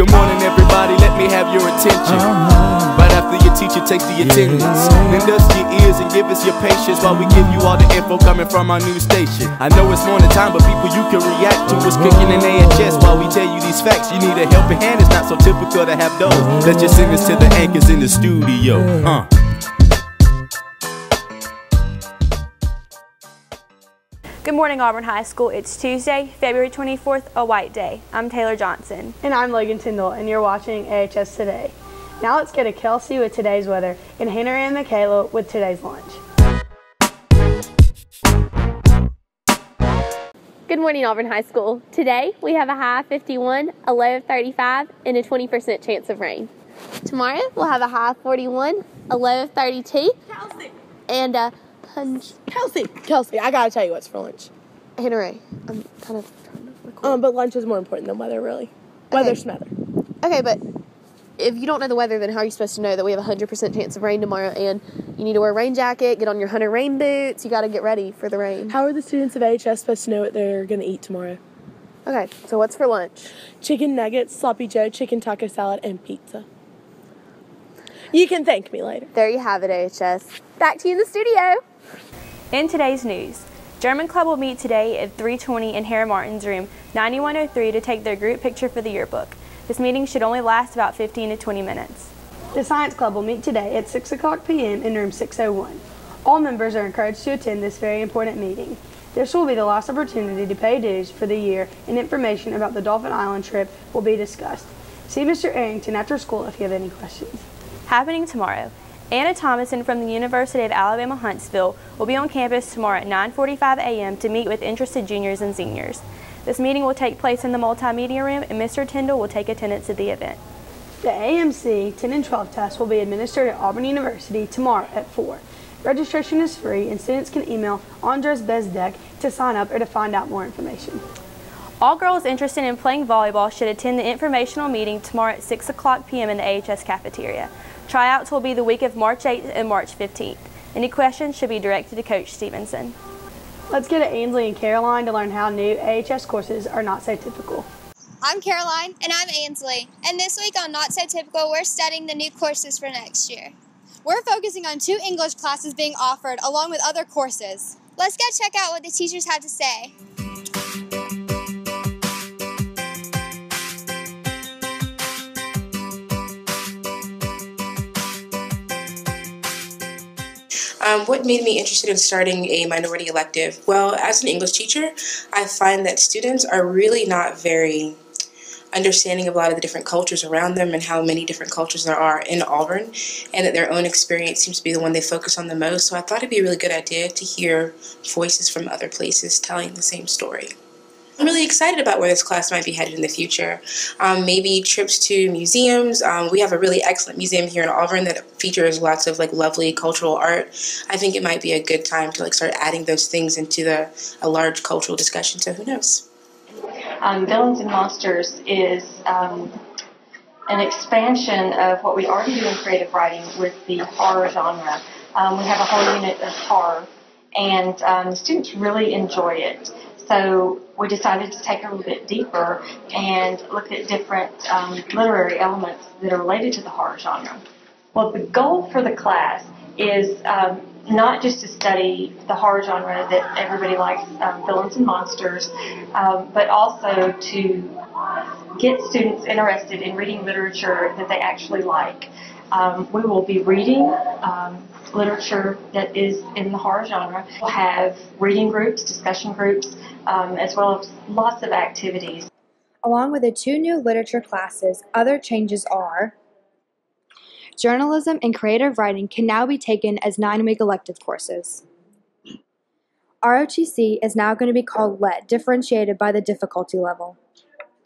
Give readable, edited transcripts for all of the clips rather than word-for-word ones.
Good morning everybody, let me have your attention. Right after your teacher takes the attendance, then dust your ears and give us your patience while we give you all the info coming from our new station. I know it's morning time, but people you can react to what's cooking in AHS while we tell you these facts. You need a helping hand, it's not so typical to have those. Let's just sing this to the anchors in the studio. Good morning, Auburn High School. It's Tuesday, February 24th, a white day. I'm Taylor Johnson. And I'm Logan Tyndall, and you're watching AHS Today. Now let's get a Kelsey with today's weather and Hannah and Michaela with today's lunch. Good morning, Auburn High School. Today we have a high of 51, a low of 35, and a 20% chance of rain. Tomorrow we'll have a high of 41, a low of 32, Kelsey. and a punch. Kelsey, I gotta tell you what's for lunch. Hannah Ray, I'm kind of trying to record. But lunch is more important than weather, really. Weather's matter. Okay, but if you don't know the weather, then how are you supposed to know that we have a 100% chance of rain tomorrow? And you need to wear a rain jacket, get on your Hunter rain boots. You got to get ready for the rain. How are the students of AHS supposed to know what they're gonna eat tomorrow? Okay, so what's for lunch? Chicken nuggets, sloppy joe, chicken taco salad, and pizza. You can thank me later. There you have it, AHS. Back to you in the studio. In today's news, German Club will meet today at 3:20 in Harry Martin's room 9103 to take their group picture for the yearbook. This meeting should only last about 15 to 20 minutes. The Science Club will meet today at 6 o'clock p.m. in room 601. All members are encouraged to attend this very important meeting. This will be the last opportunity to pay dues for the year, and information about the Dolphin Island trip will be discussed. See Mr. Arrington after school if you have any questions. Happening tomorrow, Anna Thomason from the University of Alabama Huntsville will be on campus tomorrow at 9:45 a.m. to meet with interested juniors and seniors. This meeting will take place in the multimedia room, and Mr. Tyndall will take attendance at the event. The AMC 10 and 12 test will be administered at Auburn University tomorrow at 4. Registration is free, and students can email Andres Bezdek to sign up or to find out more information. All girls interested in playing volleyball should attend the informational meeting tomorrow at 6 o'clock p.m. in the AHS cafeteria. Tryouts will be the week of March 8th and March 15th. Any questions should be directed to Coach Stevenson. Let's get to Ainsley and Caroline to learn how new AHS courses are not so typical. I'm Caroline. And I'm Ainsley. And this week on Not So Typical, we're studying the new courses for next year. We're focusing on 2 English classes being offered along with other courses. Let's go check out what the teachers have to say. What made me interested in starting a minority elective? Well, as an English teacher, I find that students are really not very understanding of a lot of the different cultures around them and how many different cultures there are in Auburn, and that their own experience seems to be the one they focus on the most. So I thought it'd be a really good idea to hear voices from other places telling the same story. I'm really excited about where this class might be headed in the future. Maybe trips to museums. We have a really excellent museum here in Auburn that features lots of lovely cultural art. I think it might be a good time to start adding those things into a large cultural discussion, so who knows? Villains and Monsters is an expansion of what we already do in creative writing with the horror genre. We have a whole unit of horror, and the students really enjoy it. So we decided to take it a little bit deeper and look at different literary elements that are related to the horror genre. Well, the goal for the class is not just to study the horror genre that everybody likes, villains and monsters, but also to get students interested in reading literature that they actually like. We will be reading literature that is in the horror genre. We'll have reading groups, discussion groups, as well as lots of activities. Along with the 2 new literature classes, other changes are journalism and creative writing can now be taken as 9-week elective courses. ROTC is now going to be called LET, differentiated by the difficulty level.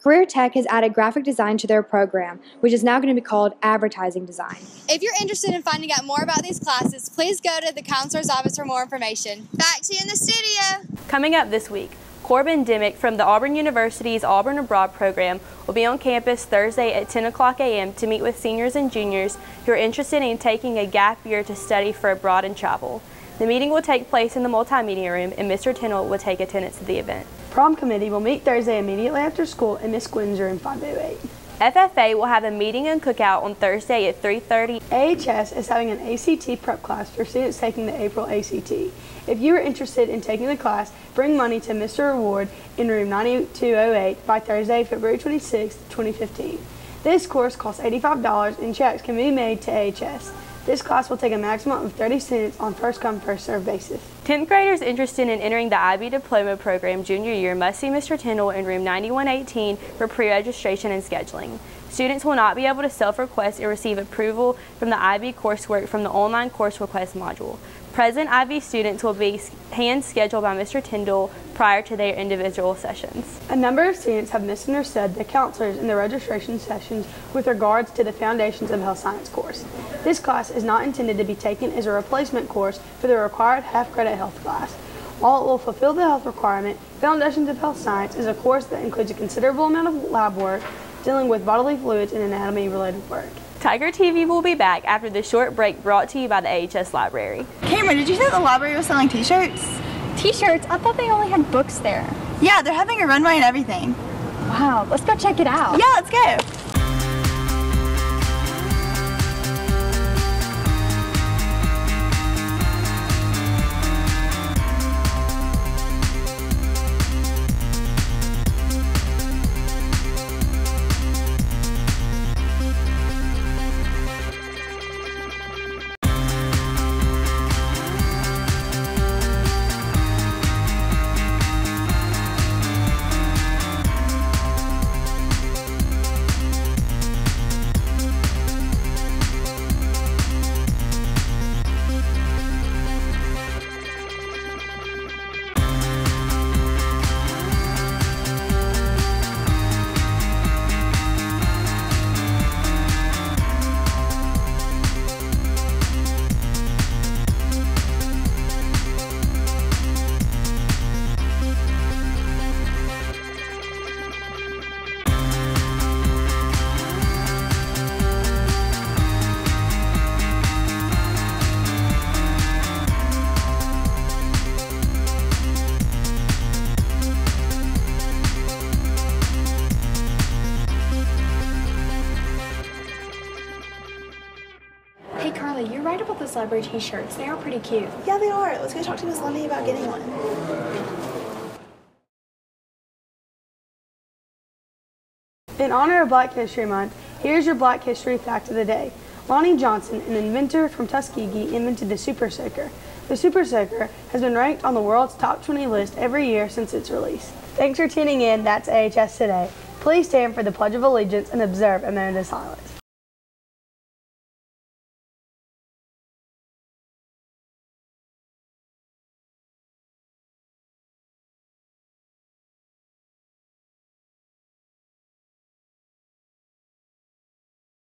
Career Tech has added graphic design to their program, which is now going to be called advertising design. If you're interested in finding out more about these classes, please go to the counselor's office for more information. Back to you in the studio. Coming up this week, Corbin Dimmick from the Auburn University's Auburn Abroad program will be on campus Thursday at 10 o'clock a.m. to meet with seniors and juniors who are interested in taking a gap year to study for abroad and travel. The meeting will take place in the multimedia room, and Mr. Tyndall will take attendance at the event. Prom committee will meet Thursday immediately after school in Miss Quinn's room 508. FFA will have a meeting and cookout on Thursday at 3:30. AHS is having an ACT prep class for students taking the April ACT. If you are interested in taking the class, bring money to Mr. Reward in room 9208 by Thursday, February 26, 2015. This course costs $85 and checks can be made to AHS. This class will take a maximum of 30 students on first-come, first-served basis. 10th graders interested in entering the IB Diploma Program junior year must see Mr. Tyndall in room 9118 for pre-registration and scheduling. Students will not be able to self-request or receive approval from the IB coursework from the online course request module. Present IB students will be hand-scheduled by Mr. Tyndall prior to their individual sessions. A number of students have misunderstood the counselors in the registration sessions with regards to the Foundations of Health Science course. This class is not intended to be taken as a replacement course for the required half-credit health class. While it will fulfill the health requirement, Foundations of Health Science is a course that includes a considerable amount of lab work dealing with bodily fluids and anatomy-related work. Tiger TV will be back after the short break brought to you by the AHS Library. Cameron, did you know the library was selling t-shirts? T-shirts? I thought they only had books there. Yeah, they're having a runway and everything. Wow, let's go check it out. Yeah, let's go. Hey Carly, you're right about those library t-shirts. They are pretty cute. Yeah, they are. Let's go talk to Miss Lundy about getting one. In honor of Black History Month, here's your Black History Fact of the Day. Lonnie Johnson, an inventor from Tuskegee, invented the Super Soaker. The Super Soaker has been ranked on the world's top 20 list every year since its release. Thanks for tuning in. That's AHS Today. Please stand for the Pledge of Allegiance and observe a moment of silence.